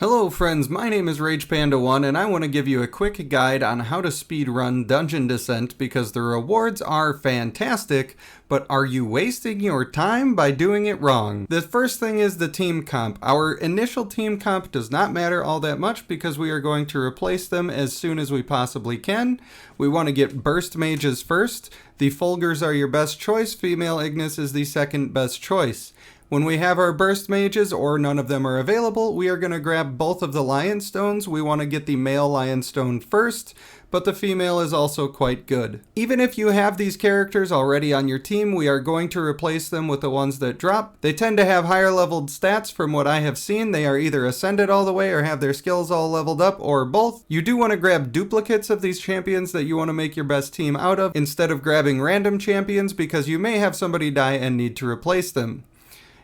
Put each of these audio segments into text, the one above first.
Hello friends, my name is RagePanda1 and I want to give you a quick guide on how to speedrun Dungeon Descent because the rewards are fantastic, but are you wasting your time by doing it wrong? The first thing is the team comp. Our initial team comp does not matter all that much because we are going to replace them as soon as we possibly can. We want to get burst mages first. The Fulgurs are your best choice, female Ignis is the second best choice. When we have our burst mages or none of them are available, we are going to grab both of the lion stones. We want to get the male lion stone first, but the female is also quite good. Even if you have these characters already on your team, we are going to replace them with the ones that drop. They tend to have higher leveled stats from what I have seen. They are either ascended all the way or have their skills all leveled up or both. You do want to grab duplicates of these champions that you want to make your best team out of instead of grabbing random champions because you may have somebody die and need to replace them.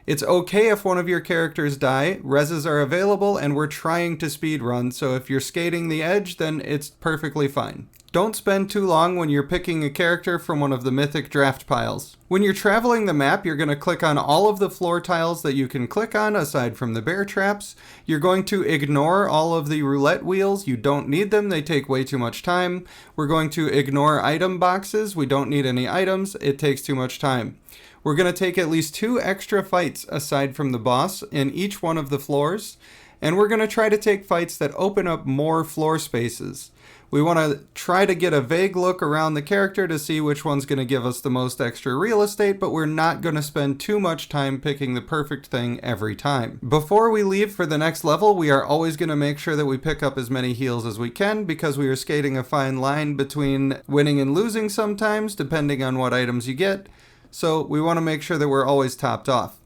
It's okay if one of your characters die, reses are available, and we're trying to speedrun, so if you're skating the edge, then it's perfectly fine. Don't spend too long when you're picking a character from one of the mythic draft piles. When you're traveling the map, you're going to click on all of the floor tiles that you can click on aside from the bear traps. You're going to ignore all of the roulette wheels. You don't need them. They take way too much time. We're going to ignore item boxes. We don't need any items. It takes too much time. We're going to take at least 2 extra fights aside from the boss in each one of the floors, and we're going to try to take fights that open up more floor spaces. We want to try to get a vague look around the character to see which one's going to give us the most extra real estate, but we're not going to spend too much time picking the perfect thing every time. Before we leave for the next level, we are always going to make sure that we pick up as many heals as we can because we are skating a fine line between winning and losing sometimes, depending on what items you get. So we want to make sure that we're always topped off.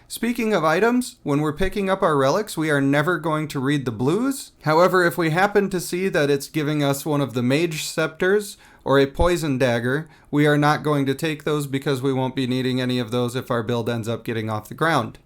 Speaking of items, when we're picking up our relics, we are never going to read the blues. However, if we happen to see that it's giving us one of the mage scepters or a poison dagger, we are not going to take those because we won't be needing any of those if our build ends up getting off the ground.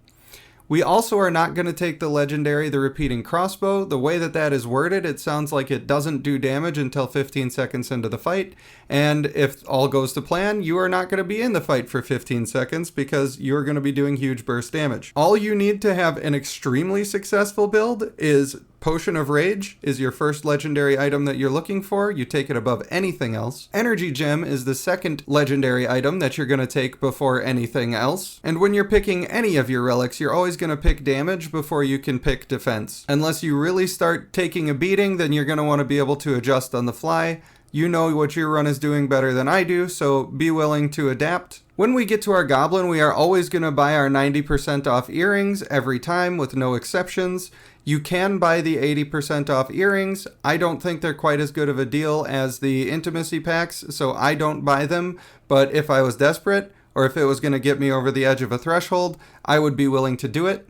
We also are not going to take the legendary, the repeating crossbow. The way that that is worded, it sounds like it doesn't do damage until 15 seconds into the fight. And if all goes to plan, you are not going to be in the fight for 15 seconds because you're going to be doing huge burst damage. All you need to have an extremely successful build is Potion of Rage is your first legendary item that you're looking for. You take it above anything else. Energy Gem is the second legendary item that you're going to take before anything else. And when you're picking any of your relics, you're always going to pick damage before you can pick defense. Unless you really start taking a beating, then you're going to want to be able to adjust on the fly. You know what your run is doing better than I do, so be willing to adapt. When we get to our goblin, we are always going to buy our 90% off earrings every time with no exceptions. You can buy the 80% off earrings. I don't think they're quite as good of a deal as the intimacy packs, so I don't buy them. But if I was desperate, or if it was going to get me over the edge of a threshold, I would be willing to do it.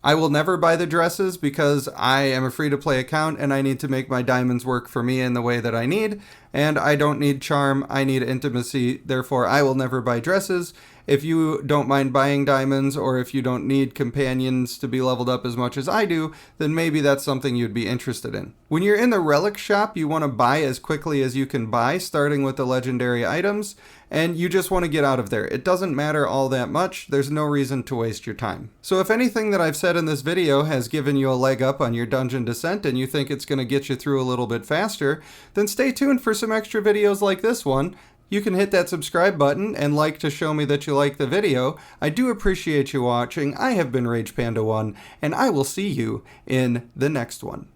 I will never buy the dresses because I am a free-to-play account and I need to make my diamonds work for me in the way that I need. And I don't need charm, I need intimacy, therefore I will never buy dresses. If you don't mind buying diamonds or if you don't need companions to be leveled up as much as I do, then maybe that's something you'd be interested in. When you're in the relic shop, you want to buy as quickly as you can buy, starting with the legendary items, and you just want to get out of there. It doesn't matter all that much. There's no reason to waste your time. So if anything that I've said in this video has given you a leg up on your dungeon descent and you think it's going to get you through a little bit faster, then stay tuned for some extra videos like this one. You can hit that subscribe button and like to show me that you like the video. I do appreciate you watching. I have been RagePanda1, and I will see you in the next one.